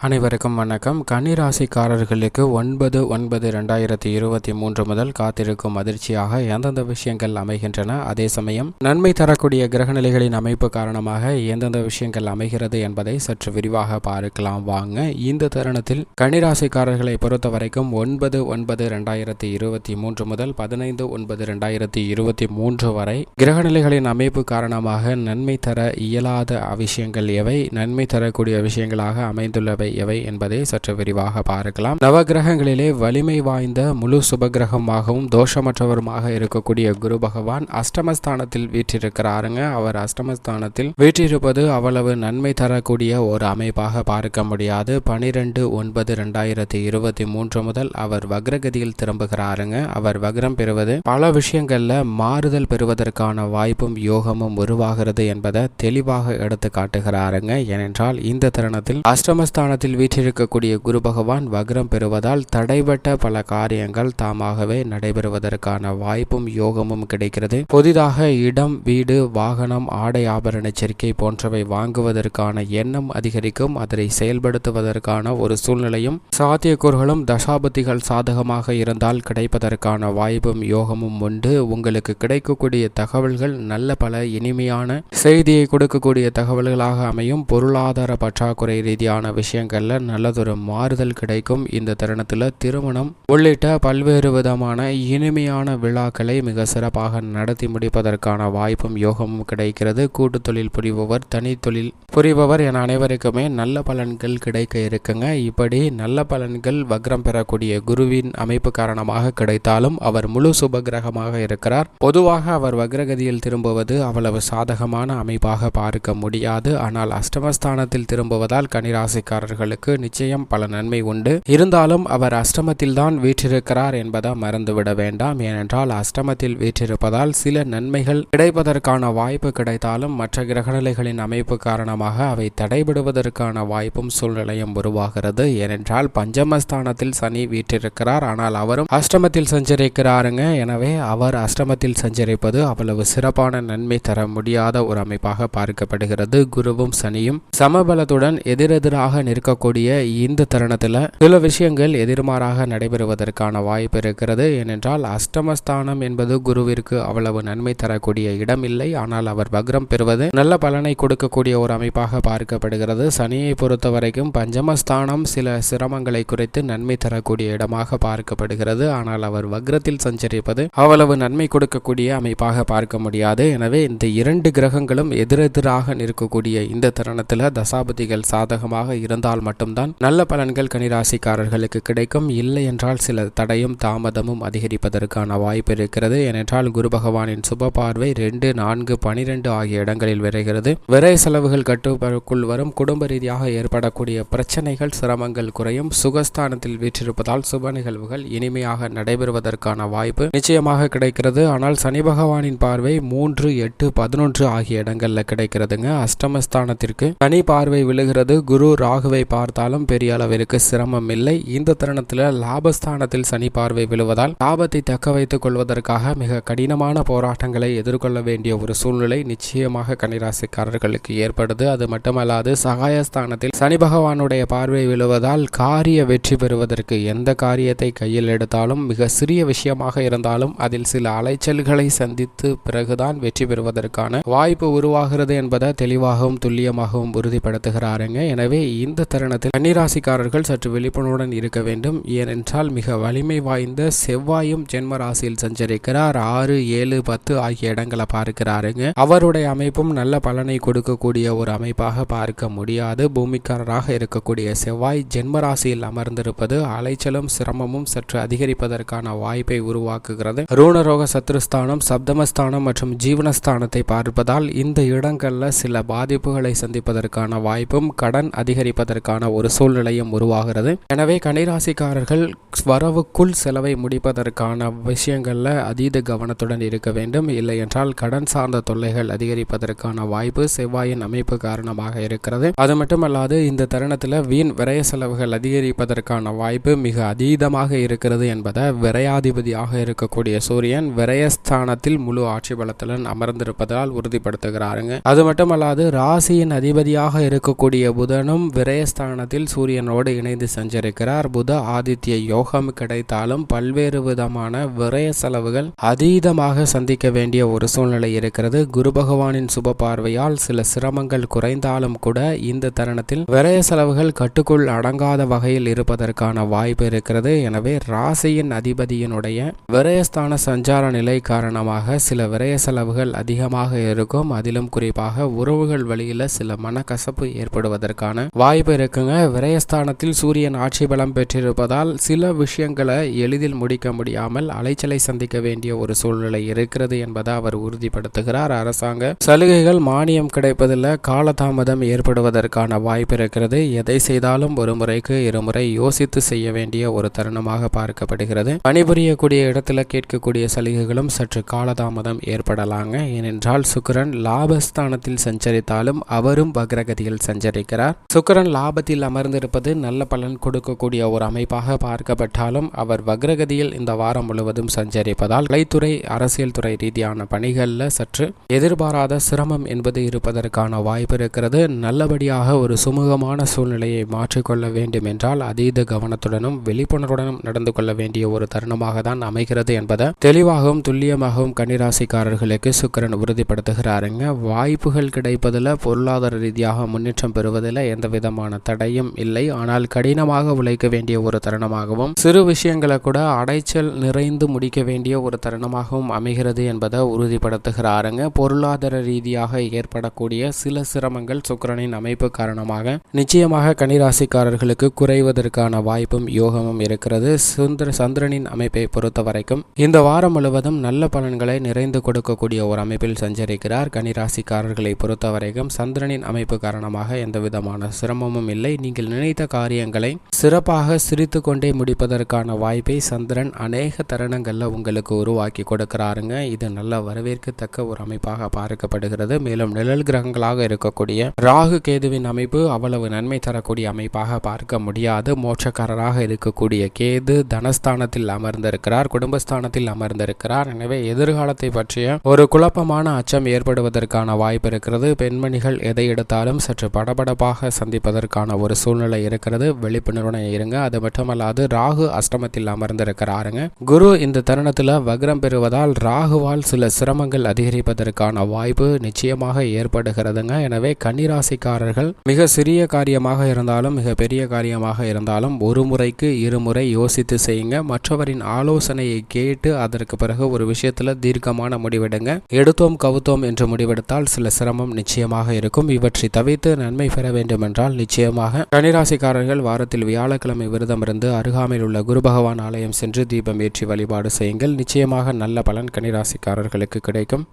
அனைவருக்கும் வணக்கம். கன்னிராசிக்காரர்களுக்கு 9/9/2023 முதல் காத்திருக்கும் அதிர்ச்சியாக எந்தெந்த விஷயங்கள் அமைகின்றன, அதே சமயம் நன்மை தரக்கூடிய கிரகநிலைகளின் அமைப்பு காரணமாக எந்தெந்த விஷயங்கள் அமைகிறது என்பதை சற்று விரிவாக பார்க்கலாம் வாங்க. இந்த தருணத்தில் கன்னிராசிக்காரர்களை பொறுத்த வரைக்கும் 9/9/2023 முதல் 15/9/2023 வரை கிரகநிலைகளின் அமைப்பு காரணமாக நன்மை தர இயலாத விஷயங்கள் எவை, நன்மை தரக்கூடிய விஷயங்களாக அமைந்துள்ளவை எவை என்பதை சற்று விரிவாக பார்க்கலாம். நவகிரகங்களிலே வலிமை வாய்ந்த முழு சுபகிரகமாகவும் தோஷமற்றவருமாக இருக்கக்கூடிய குரு பகவான் அஷ்டமஸ்தானத்தில் வீற்றிருக்கிறாருங்க. அவர் அஷ்டமஸ்தானத்தில் வீற்றிருப்பது அவ்வளவு நன்மை தரக்கூடிய ஒரு அமைப்பாக பார்க்க முடியாது. 12/9/2023 முதல் அவர் வக்ரகதியில் திரும்புகிறாருங்க. அவர் வக்ரம் பெறுவது பல விஷயங்கள்ல மாறுதல் பெறுவதற்கான வாய்ப்பும் யோகமும் உருவாகிறது என்பதை தெளிவாக எடுத்து காட்டுகிறாருங்க. ஏனென்றால் இந்த தருணத்தில் அஷ்டமஸ்தான வீற்றிருக்கக்கூடிய குரு பகவான் வக்ரம் பெறுவதால் தடைபட்ட பல காரியங்கள் தாமாகவே நடைபெறுவதற்கான வாய்ப்பும் யோகமும் கிடைக்கிறது. புதிதாக இடம், வீடு, வாகனம், ஆடை ஆபரண சேர்க்கை போன்றவை வாங்குவதற்கான எண்ணம் அதிகரிக்கும். அதனை செயல்படுத்துவதற்கான ஒரு சூழ்நிலையும் சாத்தியக்கூறுகளும் தசாபதிகள் சாதகமாக இருந்தால் கிடைப்பதற்கான வாய்ப்பும் யோகமும் உண்டு. உங்களுக்கு கிடைக்கக்கூடிய தகவல்கள் நல்ல பல இனிமையான செய்தியை கொடுக்கக்கூடிய தகவல்களாக அமையும். பொருளாதார பற்றாக்குறை ரீதியான விஷயங்கள்ல நல்லதொரு மாறுதல் கிடைக்கும். இந்த தருணத்தில் திருமணம் உள்ளிட்ட பல்வேறு விதமான இனிமையான விழாக்களை மிக சிறப்பாக நடத்தி முடிப்பதற்கான வாய்ப்பும் யோகமும் கிடைக்கிறது. கூட்டு தொழில் புரிபவர், தனி தொழில் புரிபவர் என அனைவருக்குமே நல்ல பலன்கள் கிடைக்க இருக்குங்க. இப்படி நல்ல பலன்கள் வக்ரம் பெறக்கூடிய குருவின் அமைப்பு காரணமாக கிடைத்தாலும் அவர் முழு சுப கிரகமாக இருக்கிறார். பொதுவாக அவர் வக்ரகதியில் திரும்புவது அவ்வளவு சாதகமான அமைப்பாக பார்க்க முடியாது. ஆனால் அஷ்டமஸ்தானத்தில் திரும்புவதால் கன்னிராசிக்காரர்களுக்கு நிச்சயம் பல நன்மை உண்டு. இருந்தாலும் அவர் அஷ்டமத்தில் தான் வீற்றிருக்கிறார் என்பதை மறந்துவிட வேண்டாம். ஏனென்றால் அஷ்டமத்தில் வீற்றிருப்பதால் சில நன்மைகள் கிடைப்பதற்கான வாய்ப்பு கிடைத்தாலும் மற்ற கிரகநிலைகளின் அமைப்பு காரணமாக அவை தடைபடுவதற்கான வாய்ப்பும் சூழ்நிலையும் உருவாகிறது. ஏனென்றால் பஞ்சமஸ்தானத்தில் சனி வீற்றிருக்கிறார். ஆனால் அவரும் அஷ்டமத்தில் சஞ்சரிக்கிறாருங்க. எனவே அவர் அஷ்டமத்தில் சஞ்சரிப்பது அவ்வளவு சிறப்பான நன்மை தர முடியாத ஒரு அமைப்பாக பார்க்கப்படுகிறது. குருவும் சனியும் சமபலத்துடன் எதிரெதிராக நிற்கக்கூடிய இந்த தருணத்தில் சில விஷயங்கள் எதிர்மாறாக நடைபெறுவதற்கான வாய்ப்பு இருக்கிறது. ஏனென்றால் அஷ்டமஸ்தானம் என்பது குருவிற்கு அவ்வளவு நன்மை தரக்கூடிய இடம் இல்லை. ஆனால் அவர் வக்ரம் பெறுவது நல்ல பலனை கொடுக்கக்கூடிய ஒரு அமைப்பாக பார்க்கப்படுகிறது. சனியை பொறுத்த வரைக்கும் பஞ்சமஸ்தானம் சில சிரமங்களை குறைத்து நன்மை தரக்கூடிய இடமாக பார்க்கப்படுகிறது. ஆனால் அவர் வக்ரத்தில் சஞ்சரிப்பது அவ்வளவு நன்மை கொடுக்கக்கூடிய அமைப்பாக பார்க்க முடியாது. எனவே இந்த இரண்டு கிரகங்களும் எதிரெதிராக நிற்கக்கூடிய இந்த தருணத்தில் தசாபதிகள் சாதகமாக இருந்தால் மட்டும்தான் நல்ல பலன்கள் கன்னிராசிக்காரர்களுக்கு கிடைக்கும். இல்லை என்றால் சில தடையும் தாமதமும் அதிகரிப்பதற்கான வாய்ப்பு இருக்கிறது. ஏனென்றால் குரு பகவானின் சுப பார்வை 2, 4, 12 ஆகிய இடங்களில் விரைகிறது. விரை செலவுகள் கட்டுக்குள் வரும். குடும்ப ரீதியாக ஏற்படக்கூடிய பிரச்சனைகள், சிரமங்கள் குறையும். சுகஸ்தானத்தில் வீற்றிருப்பதால் சுப நிகழ்வுகள் இனிமையாக நடைபெறுவதற்கான வாய்ப்பு நிச்சயமாக கிடைக்கிறது. ஆனால் சனி பகவானின் பார்வை 3, 8, 11 ஆகிய இடங்கள்ல கிடைக்கிறதுங்க. அஷ்டமஸ்தானத்திற்கு சனி பார்வை விழுகிறது. குரு ராகுவை பார்த்தாலும் பெரிய அளவிற்கு சிரமம் இல்லை. இந்த தருணத்தில் லாபஸ்தானத்தில் சனி பார்வை விழுவதால் லாபத்தை தக்க வைத்துக் கொள்வதற்காக மிக கடினமான போராட்டங்களை எதிர்கொள்ள வேண்டிய ஒரு சூழ்நிலை நிச்சயமாக கன்னிராசிக்காரர்களுக்கு ஏற்படுது. அது மட்டுமல்லாது சகாயஸ்தானத்தில் சனி பகவானுடைய பார்வை விழுவதால் காரிய வெற்றி பெறுவதற்கு எந்த காரியத்தை கையில் எடுத்தாலும் மிக சிறிய விஷயமாக இருந்தாலும் அதில் சில அலைச்சல்களை சந்தித்து பிறகுதான் வெற்றி பெறுவதற்கான வாய்ப்பு உருவாகிறது என்பதை தெளிவாகவும் துல்லியமாகவும் உறுதிப்படுத்துகிறாருங்க. எனவே இந்த தருணத்தில் கன்னிராசிக்காரர்கள் சற்று விழிப்புணர்வுடன் இருக்க வேண்டும். ஏனென்றால் மிக வலிமை வாய்ந்த செவ்வாயும் ஜென்ம ராசியில் சஞ்சரிக்கிறார். 6, 7, 10 ஆகிய இடங்களை பார்க்கிறாருங்க. அவருடைய அமைப்பும் நல்ல பலனை கொடுக்கக்கூடிய ஒரு அமைப்பாக பார்க்க முடியாது. பூமிக்காரராக இருக்கக்கூடிய செவ்வாய் ஜென்ம ராசியில் அமர்ந்திருப்பது அலைச்சலும் சிரமமும் சற்று அதிகரிப்பதற்கான வாய்ப்பை உருவாக்குகிறது. ரூணரோக சத்ருஸ்தானம், சப்தமஸ்தானம் மற்றும் ஜீவனஸ்தானத்தை பார்ப்பதால் இந்த இடங்கள்ல சில பாதிப்புகளை சந்திப்பதற்கான வாய்ப்பும் கடன் அதிகரிப்பதற்கான ஒரு சூழ்நிலையும் உருவாகிறது. எனவே கன்னிராசிக்காரர்கள் வரவுக்குள் செலவை முடிப்பதற்கான விஷயங்கள்ல அதீத கவனத்துடன் இருக்க வேண்டும். இல்லை என்றால் கடன் சார்ந்த தொல்லைகள் அதிகரிப்பதற்கான வாய்ப்பு செவ்வாயின் அமைப்பு காரணமாக இருக்கிறது. அது மட்டுமல்லாது இந்த தருணத்தில் வீண் விரய செலவுகள் அதிகரிப்பதற்கான வாய்ப்பு மிக அதீதமாக இருக்கிறது என்பதை விரையாதிபதியாக இருக்கக்கூடிய சூரியன் விரயஸ்தானத்தில் முழு ஆட்சி பலத்துடன் அமர்ந்திருப்பதால் உறுதிப்படுத்துகிறாருங்க. அது மட்டுமல்லாது ராசியின் அதிபதியாக இருக்கக்கூடிய புதனும் விரய விரயஸ்தானத்தில் சூரியனோடு இணைந்து சஞ்சரிக்கிறார். புத ஆதித்ய யோகம் கிடைத்தாலும் பல்வேறு விதமான விரய செலவுகள் அதீதமாக சந்திக்க வேண்டிய ஒரு சூழ்நிலை இருக்கிறது. குரு பகவானின் சுப பார்வையால் சில சிரமங்கள் குறைந்தாலும் கூட இந்த தருணத்தில் விரய செலவுகள் கட்டுக்குள் அடங்காத வகையில் இருப்பதற்கான வாய்ப்பு இருக்கிறது. எனவே ராசியின் அதிபதியினுடைய விரயஸ்தான சஞ்சார நிலை காரணமாக சில விரய செலவுகள் அதிகமாக இருக்கும். அதிலும் குறிப்பாக உறவுகள் வழியில் சில மனக்கசப்பு ஏற்படுவதற்கான வாய்ப்பு இருக்குங்க. விரயஸ்தானத்தில் சூரியன் ஆட்சி பலம் பெற்றிருப்பதால் சில விஷயங்களை எளிதில் முடிக்க முடியாமல் அலைச்சலை சந்திக்க வேண்டிய ஒரு சூழ்நிலை இருக்கிறது என்பதை அவர் உறுதிப்படுத்துகிறார். அரசாங்க சலுகைகள் மானியம் கிடைப்பதில் காலதாமதம் ஏற்படுவதற்கான வாய்ப்பு இருக்கிறது. எதை செய்தாலும் ஒரு முறைக்கு இருமுறை யோசித்து செய்ய வேண்டிய ஒரு தருணமாக பார்க்கப்படுகிறது. பணிபுரியக்கூடிய இடத்துல கேட்கக்கூடிய சலுகைகளும் சற்று காலதாமதம் ஏற்படலாங்க. ஏனென்றால் சுக்கிரன் லாபஸ்தானத்தில் சஞ்சரித்தாலும் அவரும் வக்ரகதியில் சஞ்சரிக்கிறார். சுக்கிரன் லாபத்தில் அமர்ந்திருப்பது நல்ல பலன் கொடுக்கக்கூடிய ஒரு அமைப்பாக பார்க்கப்பட்டாலும் அவர் வக்ரகதியில் இந்த வாரம் முழுவதும் சஞ்சரிப்பதால் கலைத்துறை அரசியல் துறை ரீதியான பணிகளில் சற்று எதிர்பாராத சிரமம் என்பது இருப்பதற்கான வாய்ப்பு இருக்கிறது. நல்லபடியாக ஒரு சுமூகமான சூழ்நிலையை மாற்றிக்கொள்ள வேண்டும் என்றால் அதீத கவனத்துடனும் விழிப்புணர்வுடனும் நடந்து கொள்ள வேண்டிய ஒரு தருணமாக தான் அமைகிறது என்பதை தெளிவாகவும் துல்லியமாகவும் கன்னிராசிக்காரர்களுக்கு சுக்கிரன் உறுதிப்படுத்துகிறாருங்க. வாய்ப்புகள் கிடைப்பதில் பொருளாதார ரீதியாக முன்னேற்றம் பெறுவதில் எந்த விதமான தடையும் இல்லை. ஆனால் கடினமாக உழைக்க வேண்டிய ஒரு தருணமாகவும் சிறு விஷயங்களை கூட அடைச்சல் நிறைந்து முடிக்க வேண்டிய ஒரு தருணமாகவும் அமைகிறது என்பதை உறுதிப்படுத்துகிறாருங்க. பொருளாதார ரீதியாக ஏற்படக்கூடிய சில சிரமங்கள் சுக்கிரனின் அமைப்பு காரணமாக நிச்சயமாக கன்னிராசிக்காரர்களுக்கு குறைவதற்கான வாய்ப்பும் யோகமும் இருக்கிறது. சந்திரனின் அமைப்பை பொறுத்த வரைக்கும் இந்த வாரம் முழுவதும் நல்ல பலன்களை நிறைந்து கொடுக்கக்கூடிய ஒரு அமைப்பில் சஞ்சரிக்கிறார். கன்னிராசிக்காரர்களை பொறுத்த வரைக்கும் சந்திரனின் அமைப்பு காரணமாக எந்த விதமான சிரமமும் இல்லை. நீங்கள் நினைத்த காரியங்களை சிறப்பாக சிரித்து கொண்டே முடிப்பதற்கான வாய்ப்பை சந்திரன் அநேக தருணங்கள்ல உங்களுக்கு உருவாக்கி கொடுக்கிறாருங்க. இது நல்ல வரவேற்கத்தக்க ஒரு அமைப்பாக பார்க்கப்படுகிறது. மேலும் நிழல் கிரகங்களாக இருக்கக்கூடிய ராகு கேதுவின் அமைப்பு அவ்வளவு நன்மை தரக்கூடிய அமைப்பாக பார்க்க முடியாது. மோட்சக்காரராக இருக்கக்கூடிய கேது தனஸ்தானத்தில் அமர்ந்திருக்கிறார், குடும்பஸ்தானத்தில் அமர்ந்திருக்கிறார். எனவே எதிர்காலத்தை பற்றிய ஒரு குழப்பமான அச்சம் ஏற்படுவதற்கான வாய்ப்பு இருக்கிறது. பெண்மணிகள் எதை எடுத்தாலும் சற்று படபடப்பாக சந்திப்பதற்கான ஒரு சூழ்நிலை இருக்கிறது. விழிப்புணர்வுடன் இருங்க. அது மட்டுமல்லாது ராகு அஷ்டமத்தில் அமர்ந்திருக்கிறாருங்க. குரு இந்த தருணத்தில் வக்ரம் பெறுவதால் ராகுவால் சில சிரமங்கள் அதிகரிப்பதற்கான வாய்ப்பு நிச்சயமாக ஏற்படுகிறதுங்க. எனவே கன்னிராசிக்காரர்கள் மிக சிறிய காரியமாக இருந்தாலும் மிக பெரிய காரியமாக இருந்தாலும் ஒரு முறைக்கு இருமுறை யோசித்து செய்யுங்க. மற்றவரின் ஆலோசனையை கேட்டு அதற்கு பிறகு ஒரு விஷயத்துல தீர்க்கமான முடிவெடுங்க. எடுத்தோம் கவுத்தோம் என்று முடிவெடுத்தால் சில சிரமம் நிச்சயமாக இருக்கும். இவற்றை தவிர்த்து நன்மை பெற வேண்டும் என்றால் நிச்சயமாக கன்னிராசிக்காரர்கள் வாரத்தில் வியாழக்கிழமை விரதம் இருந்து அருகாமையில் உள்ள குரு பகவான் ஆலயம் சென்று தீபம் ஏற்றி வழிபாடு செய்யுங்கள். நிச்சயமாக நல்ல பலன் கன்னிராசிக்காரர்களுக்கு கிடைக்கும்.